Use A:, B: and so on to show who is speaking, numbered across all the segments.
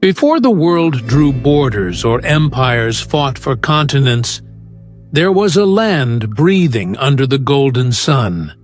A: Before the world drew borders or empires fought for continents, there was a land breathing under the golden sun.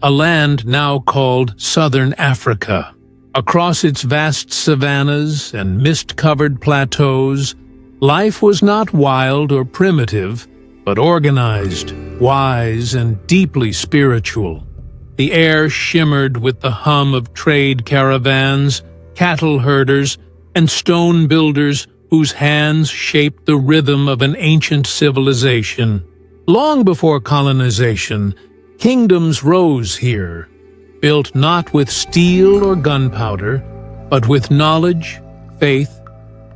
A: A land now called Southern Africa. Across its vast savannas and mist-covered plateaus, life was not wild or primitive, but organized, wise, and deeply spiritual. The air shimmered with the hum of trade caravans, cattle herders, and stone builders whose hands shaped the rhythm of an ancient civilization. Long before colonization, kingdoms rose here, built not with steel or gunpowder, but with knowledge, faith,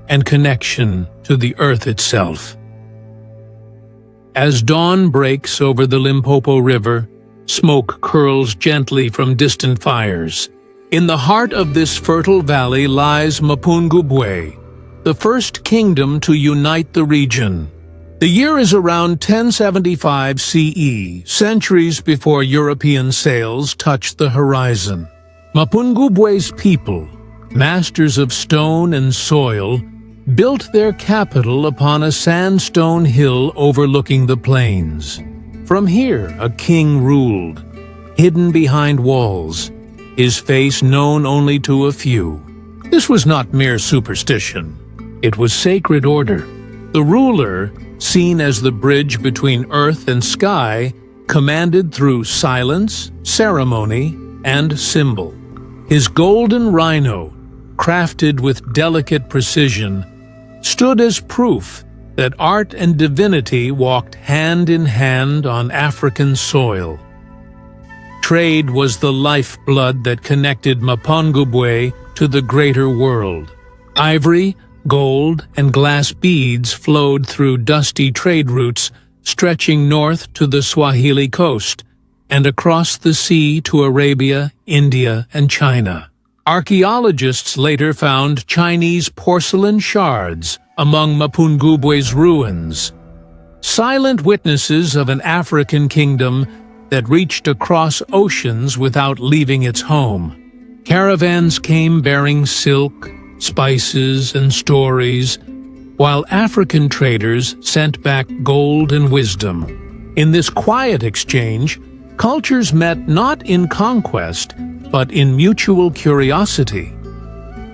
A: and connection to the earth itself. As dawn breaks over the Limpopo River, smoke curls gently from distant fires. In the heart of this fertile valley lies Mapungubwe, the first kingdom to unite the region. The year is around 1075 CE, centuries before European sails touched the horizon. Mapungubwe's people, masters of stone and soil, built their capital upon a sandstone hill overlooking the plains. From here a king ruled, hidden behind walls, his face known only to a few. This was not mere superstition. It was sacred order. The ruler, seen as the bridge between earth and sky, commanded through silence, ceremony, and symbol. His golden rhino, crafted with delicate precision, stood as proof that art and divinity walked hand in hand on African soil. Trade was the lifeblood that connected Mapungubwe to the greater world. Ivory, gold, and glass beads flowed through dusty trade routes stretching north to the Swahili coast and across the sea to Arabia, India, and China. Archaeologists later found Chinese porcelain shards among Mapungubwe's ruins, silent witnesses of an African kingdom that reached across oceans without leaving its home. Caravans came bearing silk, spices, and stories, while African traders sent back gold and wisdom. In this quiet exchange, cultures met not in conquest, but in mutual curiosity.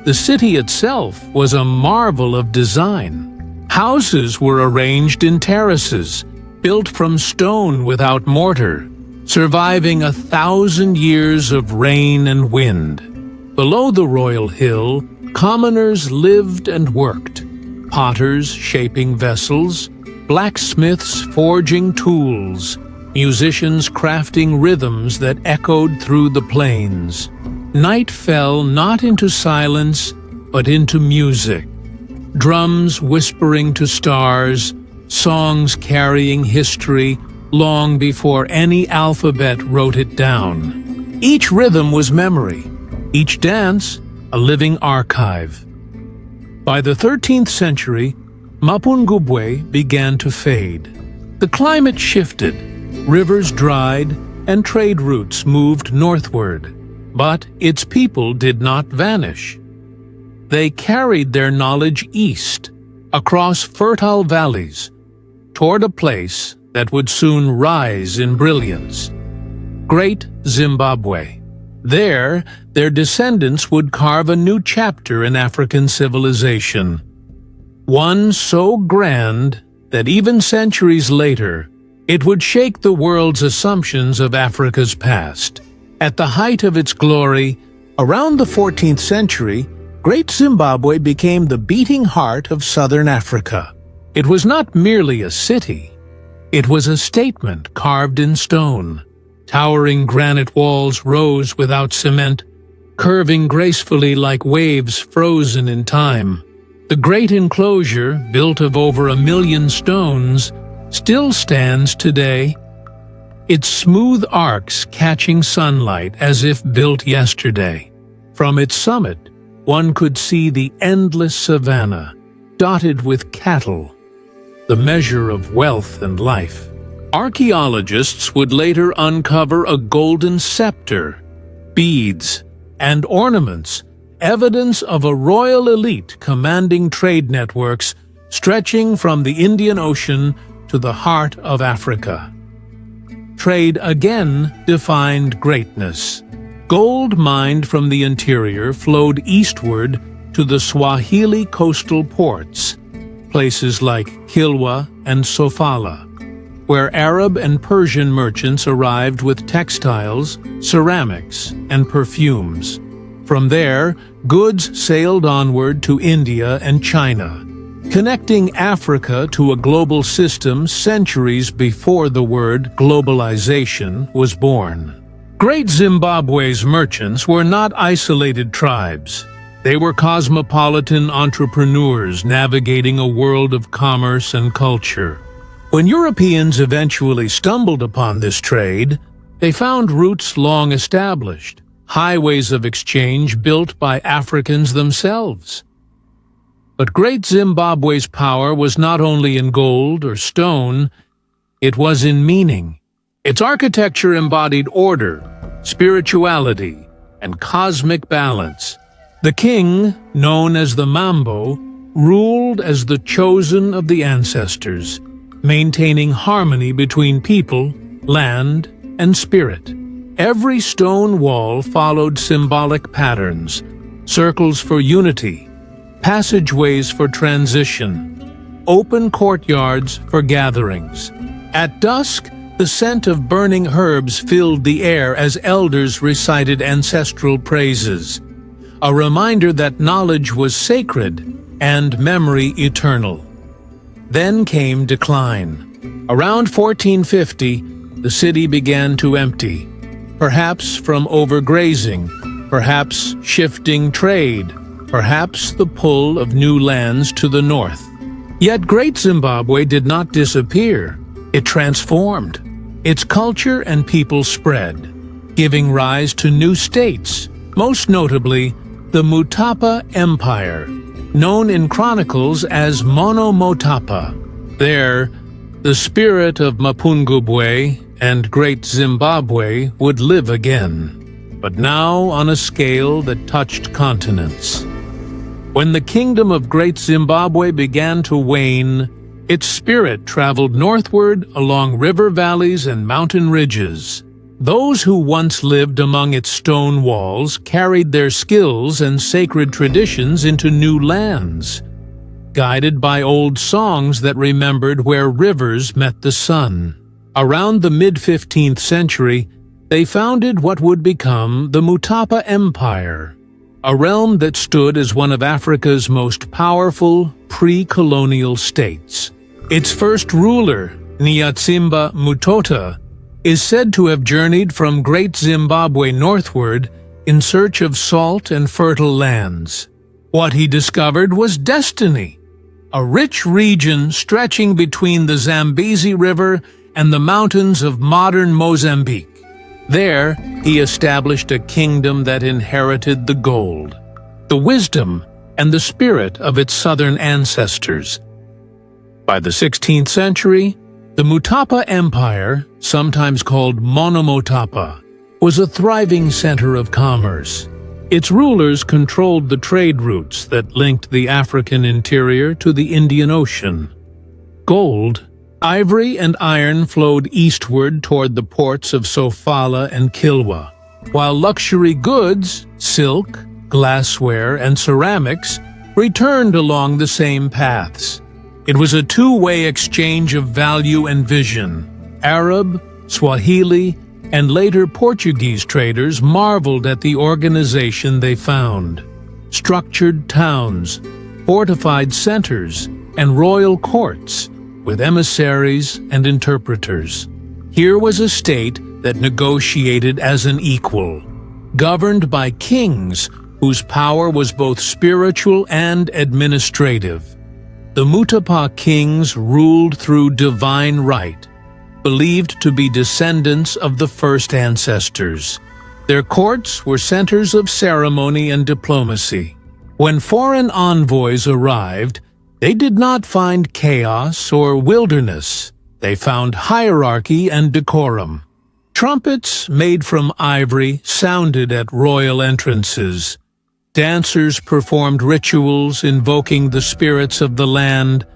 A: The city itself was a marvel of design. Houses were arranged in terraces, built from stone without mortar, surviving 1,000 years of rain and wind. Below the royal hill, commoners lived and worked, potters shaping vessels, blacksmiths forging tools, musicians crafting rhythms that echoed through the plains. Night fell not into silence, but into music. Drums whispering to stars, songs carrying history long before any alphabet wrote it down. Each rhythm was memory, each dance a living archive. By the 13th century, Mapungubwe began to fade. The climate shifted, rivers dried, and trade routes moved northward. But its people did not vanish. They carried their knowledge east, across fertile valleys, toward a place that would soon rise in brilliance: Great Zimbabwe. There, their descendants would carve a new chapter in African civilization, one so grand that even centuries later, it would shake the world's assumptions of Africa's past. At the height of its glory, around the 14th century, Great Zimbabwe became the beating heart of southern Africa. It was not merely a city. It was a statement carved in stone. Towering granite walls rose without cement, curving gracefully like waves frozen in time. The great enclosure, built of over 1 million stones, still stands today, its smooth arcs catching sunlight as if built yesterday. From its summit, one could see the endless savanna, dotted with cattle, the measure of wealth and life. Archaeologists would later uncover a golden scepter, beads, and ornaments evidence of a royal elite commanding trade networks stretching from the Indian Ocean to the heart of Africa. Trade again defined greatness. Gold mined from the interior flowed eastward to the Swahili coastal ports, places like Kilwa and Sofala, where Arab and Persian merchants arrived with textiles, ceramics, and perfumes. From there, goods sailed onward to India and China, connecting Africa to a global system centuries before the word globalization was born. Great Zimbabwe's merchants were not isolated tribes. They were cosmopolitan entrepreneurs navigating a world of commerce and culture. When Europeans eventually stumbled upon this trade, they found routes long established, highways of exchange built by Africans themselves. But Great Zimbabwe's power was not only in gold or stone, it was in meaning. Its architecture embodied order, spirituality, and cosmic balance. The king, known as the Mambo, ruled as the chosen of the ancestors, maintaining harmony between people, land, and spirit. Every stone wall followed symbolic patterns, circles for unity, passageways for transition, open courtyards for gatherings. At dusk, the scent of burning herbs filled the air as elders recited ancestral praises, a reminder that knowledge was sacred and memory eternal. Then came decline. Around 1450, the city began to empty, perhaps from overgrazing, perhaps shifting trade, perhaps the pull of new lands to the north. Yet Great Zimbabwe did not disappear. It transformed. Its culture and people spread, giving rise to new states, most notably the Mutapa Empire, known in chronicles as Monomotapa. There, the spirit of Mapungubwe and Great Zimbabwe would live again, but now on a scale that touched continents. When the kingdom of Great Zimbabwe began to wane, its spirit traveled northward along river valleys and mountain ridges. Those who once lived among its stone walls carried their skills and sacred traditions into new lands, guided by old songs that remembered where rivers met the sun. Around the mid-15th century, they founded what would become the Mutapa Empire, a realm that stood as one of Africa's most powerful pre-colonial states. Its first ruler, Nyatsimba Mutota, is said to have journeyed from Great Zimbabwe northward in search of salt and fertile lands. What he discovered was destiny, a rich region stretching between the Zambezi River and the mountains of modern Mozambique. There, he established a kingdom that inherited the gold, the wisdom, and the spirit of its southern ancestors. By the 16th century, the Mutapa Empire, sometimes called Monomotapa, was a thriving center of commerce. Its rulers controlled the trade routes that linked the African interior to the Indian Ocean. Gold, ivory, and iron flowed eastward toward the ports of Sofala and Kilwa, while luxury goods, silk, glassware, and ceramics returned along the same paths. It was a two-way exchange of value and vision. Arab, Swahili, and later Portuguese traders marveled at the organization they found. Structured towns, fortified centers, and royal courts, with emissaries and interpreters. Here was a state that negotiated as an equal, governed by kings whose power was both spiritual and administrative. The Mutapa kings ruled through divine right, believed to be descendants of the first ancestors. Their courts were centers of ceremony and diplomacy. When foreign envoys arrived, they did not find chaos or wilderness. They found hierarchy and decorum. Trumpets made from ivory sounded at royal entrances. Dancers performed rituals invoking the spirits of the land,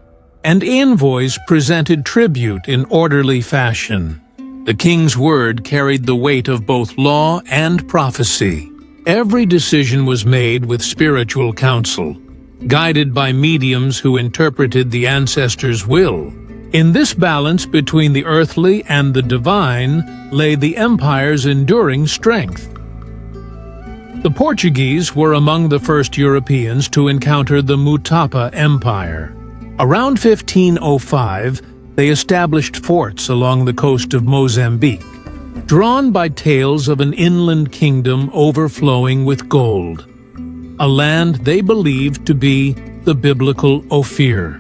A: and envoys presented tribute in orderly fashion. The king's word carried the weight of both law and prophecy. Every decision was made with spiritual counsel, guided by mediums who interpreted the ancestors' will. In this balance between the earthly and the divine lay the empire's enduring strength. The Portuguese were among the first Europeans to encounter the Mutapa Empire. Around 1505, they established forts along the coast of Mozambique, drawn by tales of an inland kingdom overflowing with gold, a land they believed to be the biblical Ophir.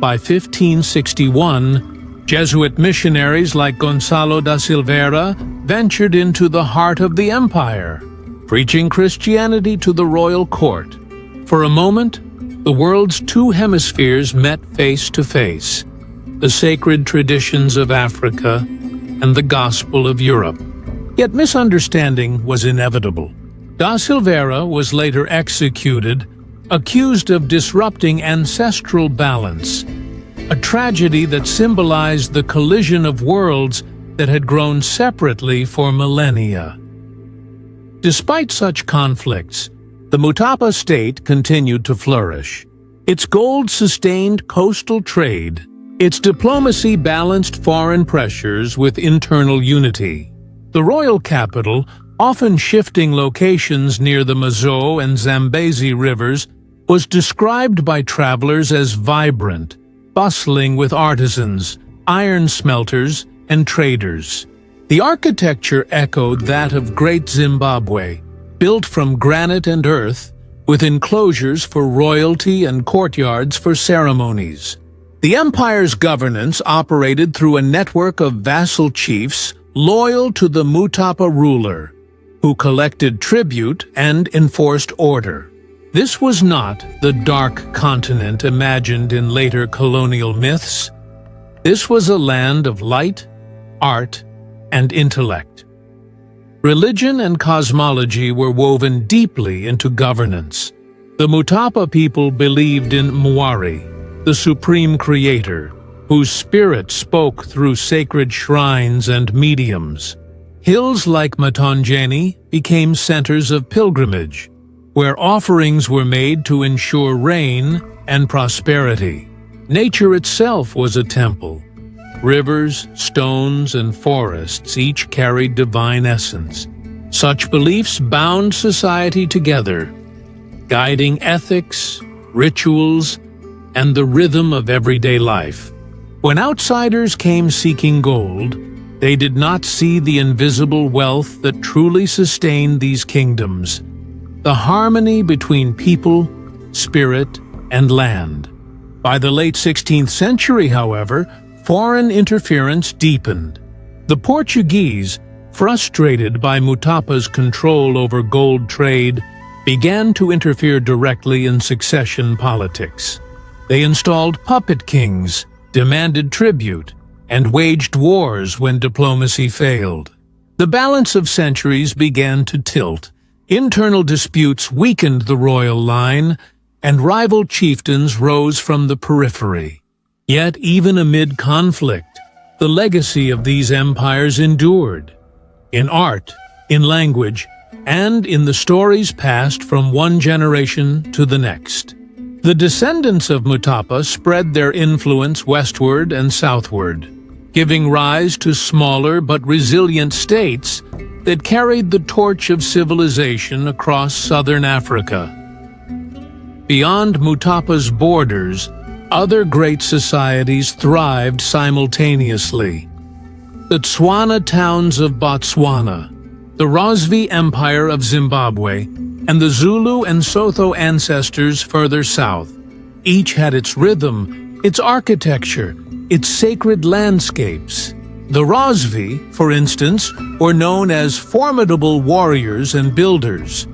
A: By 1561, Jesuit missionaries like Gonçalo da Silveira ventured into the heart of the empire, preaching Christianity to the royal court. For a moment, the world's two hemispheres met face to face, the sacred traditions of Africa and the gospel of Europe. Yet misunderstanding was inevitable. Da Silveira was later executed, accused of disrupting ancestral balance, a tragedy that symbolized the collision of worlds that had grown separately for millennia. Despite such conflicts, the Mutapa state continued to flourish. Its gold sustained coastal trade. Its diplomacy balanced foreign pressures with internal unity. The royal capital, often shifting locations near the Mazo and Zambezi rivers, was described by travelers as vibrant, bustling with artisans, iron smelters, and traders. The architecture echoed that of Great Zimbabwe, built from granite and earth, with enclosures for royalty and courtyards for ceremonies. The empire's governance operated through a network of vassal chiefs loyal to the Mutapa ruler, who collected tribute and enforced order. This was not the dark continent imagined in later colonial myths. This was a land of light, art, and intellect. Religion and cosmology were woven deeply into governance. The Mutapa people believed in Mwari, the supreme creator, whose spirit spoke through sacred shrines and mediums. Hills like Matongeni became centers of pilgrimage, where offerings were made to ensure rain and prosperity. Nature itself was a temple. Rivers, stones, and forests each carried divine essence. Such beliefs bound society together, guiding ethics, rituals, and the rhythm of everyday life. When outsiders came seeking gold, they did not see the invisible wealth that truly sustained these kingdoms, the harmony between people, spirit, and land. By the late 16th century, however, foreign interference deepened. The Portuguese, frustrated by Mutapa's control over gold trade, began to interfere directly in succession politics. They installed puppet kings, demanded tribute, and waged wars when diplomacy failed. The balance of centuries began to tilt. Internal disputes weakened the royal line, and rival chieftains rose from the periphery. Yet, even amid conflict, the legacy of these empires endured. In art, in language, and in the stories passed from one generation to the next. The descendants of Mutapa spread their influence westward and southward, giving rise to smaller but resilient states that carried the torch of civilization across southern Africa. Beyond Mutapa's borders, other great societies thrived simultaneously. The Tswana towns of Botswana, the Rosvi Empire of Zimbabwe, and the Zulu and Sotho ancestors further south. Each had its rhythm, its architecture, its sacred landscapes. The Rosvi, for instance, were known as formidable warriors and builders,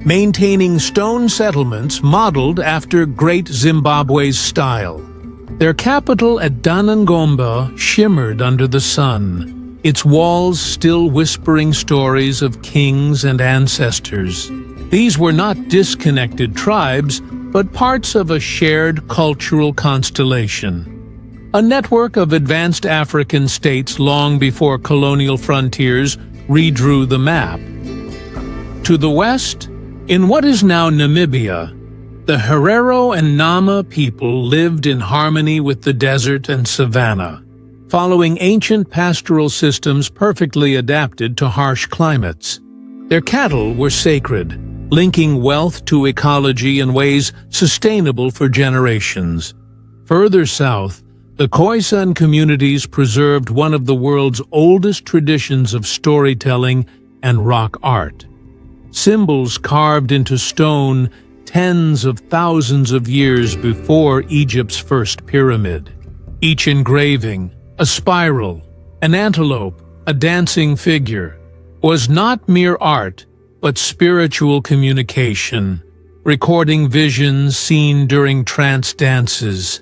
A: maintaining stone settlements modeled after Great Zimbabwe's style. Their capital at Danangomba shimmered under the sun, its walls still whispering stories of kings and ancestors. These were not disconnected tribes, but parts of a shared cultural constellation. A network of advanced African states long before colonial frontiers redrew the map. To the west, in what is now Namibia, the Herero and Nama people lived in harmony with the desert and savanna, following ancient pastoral systems perfectly adapted to harsh climates. Their cattle were sacred, linking wealth to ecology in ways sustainable for generations. Further south, the Khoisan communities preserved one of the world's oldest traditions of storytelling and rock art. Symbols carved into stone tens of thousands of years before Egypt's first pyramid. Each engraving, a spiral, an antelope, a dancing figure, was not mere art, but spiritual communication, recording visions seen during trance dances.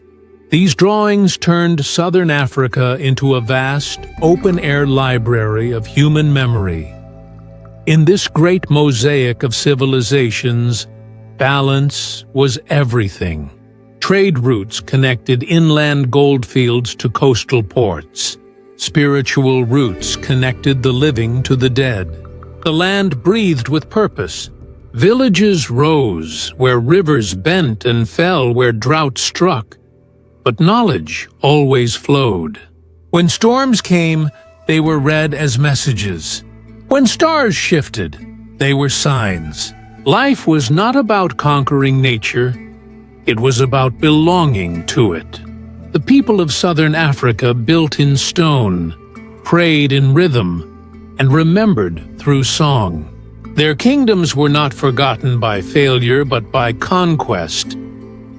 A: These drawings turned southern Africa into a vast, open-air library of human memory. In this great mosaic of civilizations, balance was everything. Trade routes connected inland goldfields to coastal ports. Spiritual roots connected the living to the dead. The land breathed with purpose. Villages rose where rivers bent and fell where drought struck. But knowledge always flowed. When storms came, they were read as messages. When stars shifted, they were signs. Life was not about conquering nature. It was about belonging to it. The people of southern Africa built in stone, prayed in rhythm, and remembered through song. Their kingdoms were not forgotten by failure but by conquest.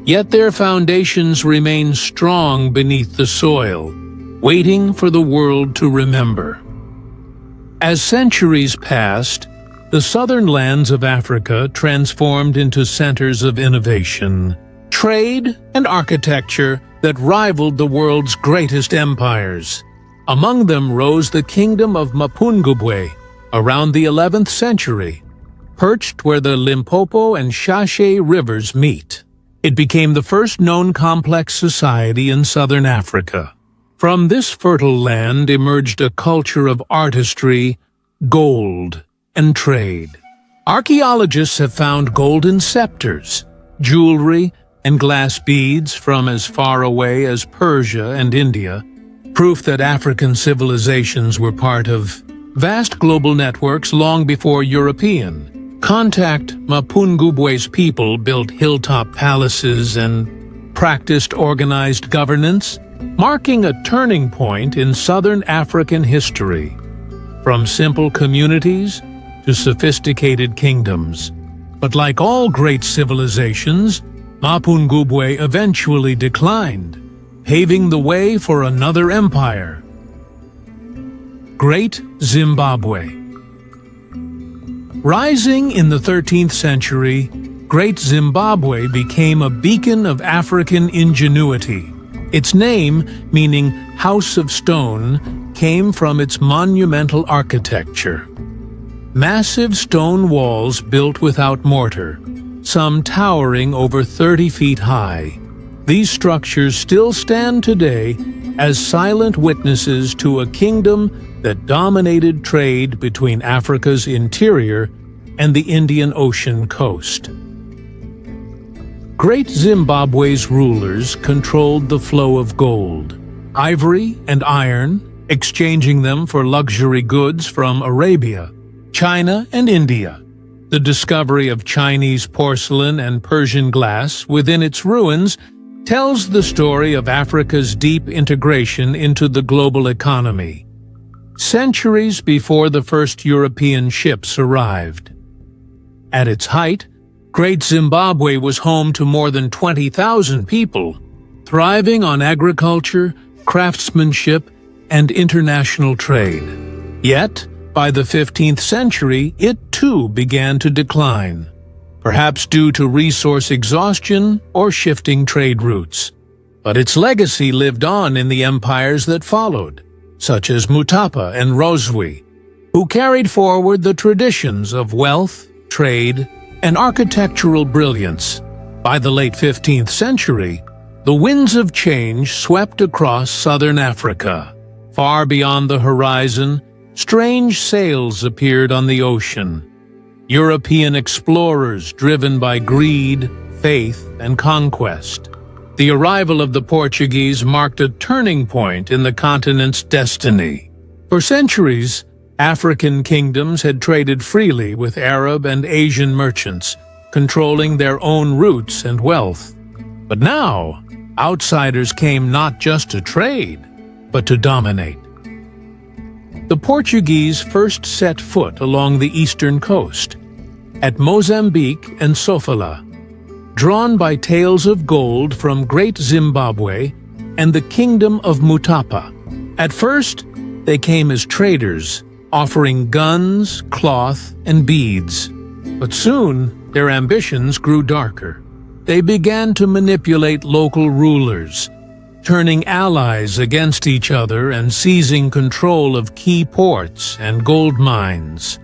A: Yet their foundations remain strong beneath the soil, waiting for the world to remember. As centuries passed, the southern lands of Africa transformed into centers of innovation, trade, and architecture that rivaled the world's greatest empires. Among them rose the kingdom of Mapungubwe around the 11th century, perched where the Limpopo and Shashe rivers meet. It became the first known complex society in southern Africa. From this fertile land emerged a culture of artistry, gold, and trade. Archaeologists have found golden scepters, jewelry, and glass beads from as far away as Persia and India, proof that African civilizations were part of vast global networks long before European. Contact Mapungubwe's people built hilltop palaces and practiced organized governance, marking a turning point in southern African history. From simple communities to sophisticated kingdoms. But like all great civilizations, Mapungubwe eventually declined, paving the way for another empire. Great Zimbabwe. Rising in the 13th century, Great Zimbabwe became a beacon of African ingenuity. Its name, meaning House of Stone, came from its monumental architecture. Massive stone walls built without mortar, some towering over 30 feet high. These structures still stand today as silent witnesses to a kingdom that dominated trade between Africa's interior and the Indian Ocean coast. Great Zimbabwe's rulers controlled the flow of gold, ivory, and iron, exchanging them for luxury goods from Arabia, China, and India. The discovery of Chinese porcelain and Persian glass within its ruins tells the story of Africa's deep integration into the global economy, centuries before the first European ships arrived. At its height, Great Zimbabwe was home to more than 20,000 people, thriving on agriculture, craftsmanship, and international trade. Yet, by the 15th century, it too began to decline, perhaps due to resource exhaustion or shifting trade routes. But its legacy lived on in the empires that followed, such as Mutapa and Rozwi, who carried forward the traditions of wealth, trade, and architectural brilliance. By the late 15th century, the winds of change swept across southern Africa. Far beyond the horizon, strange sails appeared on the ocean. European explorers driven by greed, faith, and conquest. The arrival of the Portuguese marked a turning point in the continent's destiny. For centuries, African kingdoms had traded freely with Arab and Asian merchants, controlling their own routes and wealth. But now, outsiders came not just to trade, but to dominate. The Portuguese first set foot along the eastern coast, at Mozambique and Sofala, drawn by tales of gold from Great Zimbabwe and the Kingdom of Mutapa. At first, they came as traders, offering guns, cloth, and beads. But soon, their ambitions grew darker. They began to manipulate local rulers, turning allies against each other and seizing control of key ports and gold mines.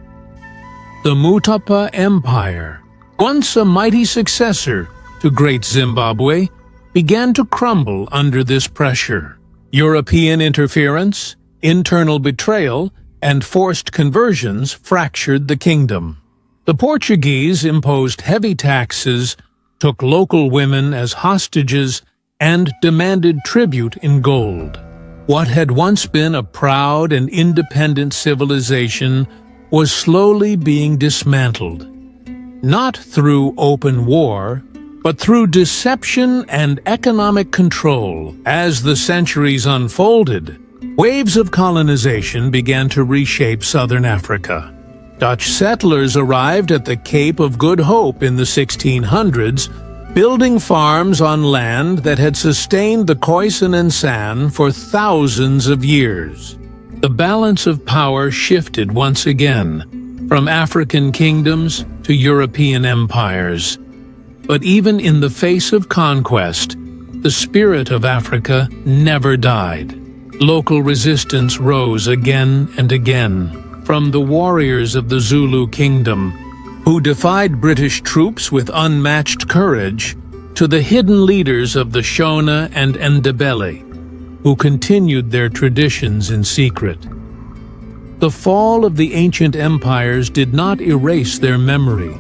A: The Mutapa Empire, once a mighty successor to Great Zimbabwe, began to crumble under this pressure. European interference, internal betrayal, and forced conversions fractured the kingdom. The Portuguese imposed heavy taxes, took local women as hostages, and demanded tribute in gold. What had once been a proud and independent civilization was slowly being dismantled, not through open war, but through deception and economic control. As the centuries unfolded, waves of colonization began to reshape southern Africa. Dutch settlers arrived at the Cape of Good Hope in the 1600s, building farms on land that had sustained the Khoisan and San for thousands of years. The balance of power shifted once again, from African kingdoms to European empires. But even in the face of conquest, the spirit of Africa never died. Local resistance rose again and again, from the warriors of the Zulu kingdom, who defied British troops with unmatched courage, to the hidden leaders of the Shona and Ndebele, who continued their traditions in secret. The fall of the ancient empires did not erase their memory.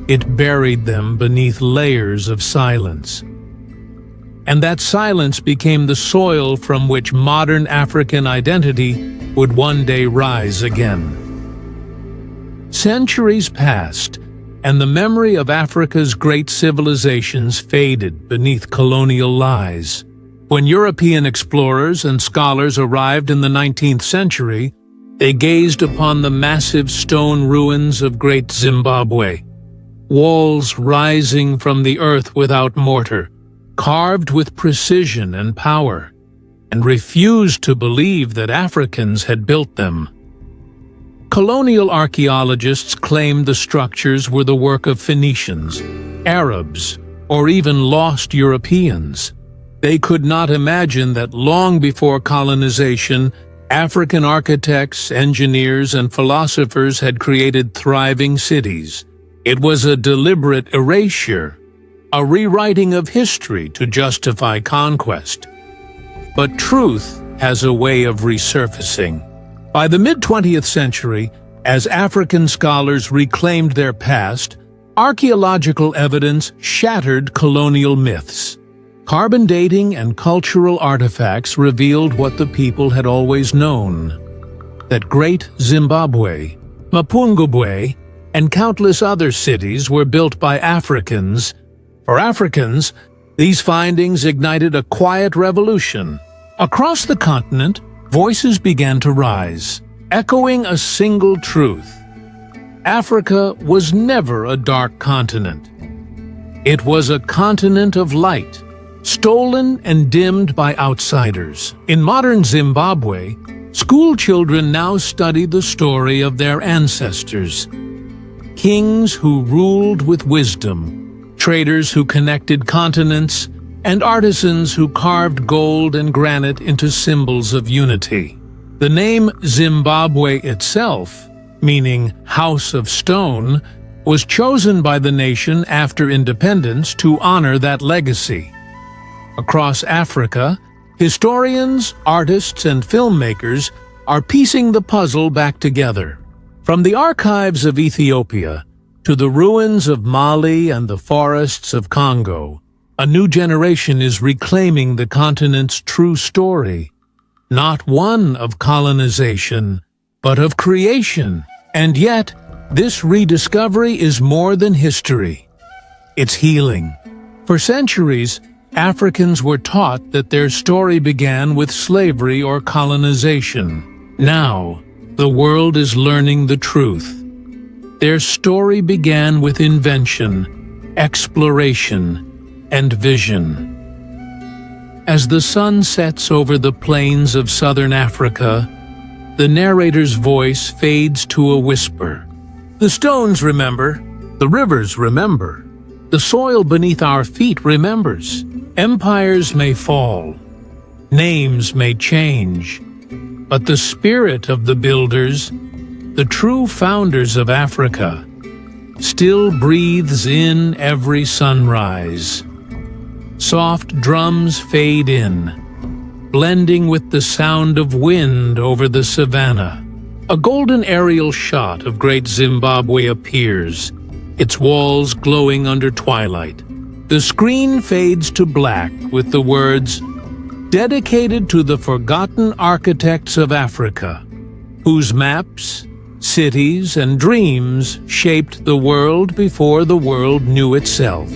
A: It buried them beneath layers of silence. And that silence became the soil from which modern African identity would one day rise again. Centuries passed, and the memory of Africa's great civilizations faded beneath colonial lies. When European explorers and scholars arrived in the 19th century, they gazed upon the massive stone ruins of Great Zimbabwe, walls rising from the earth without mortar, carved with precision and power, and refused to believe that Africans had built them. Colonial archaeologists claimed the structures were the work of Phoenicians, Arabs, or even lost Europeans. They could not imagine that long before colonization, African architects, engineers, and philosophers had created thriving cities. It was a deliberate erasure, a rewriting of history to justify conquest. But truth has a way of resurfacing. By the mid-20th century, as African scholars reclaimed their past, archaeological evidence shattered colonial myths. Carbon dating and cultural artifacts revealed what the people had always known: that Great Zimbabwe, Mapungubwe, and countless other cities were built by Africans. For Africans, these findings ignited a quiet revolution. Across the continent, voices began to rise, echoing a single truth: Africa was never a dark continent. It was a continent of light, stolen and dimmed by outsiders. In modern Zimbabwe, school children now study the story of their ancestors. Kings who ruled with wisdom, traders who connected continents, and artisans who carved gold and granite into symbols of unity. The name Zimbabwe itself, meaning House of Stone, was chosen by the nation after independence to honor that legacy. Across Africa, historians, artists, and filmmakers are piecing the puzzle back together. From the archives of Ethiopia to the ruins of Mali and the forests of Congo, a new generation is reclaiming the continent's true story, not one of colonization, but of creation. And yet, this rediscovery is more than history. It's healing. For centuries, Africans were taught that their story began with slavery or colonization. Now, the world is learning the truth. Their story began with invention, exploration, and vision. As the sun sets over the plains of southern Africa, the narrator's voice fades to a whisper. The stones remember, the rivers remember, the soil beneath our feet remembers. Empires may fall, names may change, but the spirit of the builders, the true founders of Africa, still breathes in every sunrise. Soft drums fade in, blending with the sound of wind over the savannah. A golden aerial shot of Great Zimbabwe appears, its walls glowing under twilight. The screen fades to black with the words, "Dedicated to the forgotten architects of Africa, whose maps, cities, and dreams shaped the world before the world knew itself."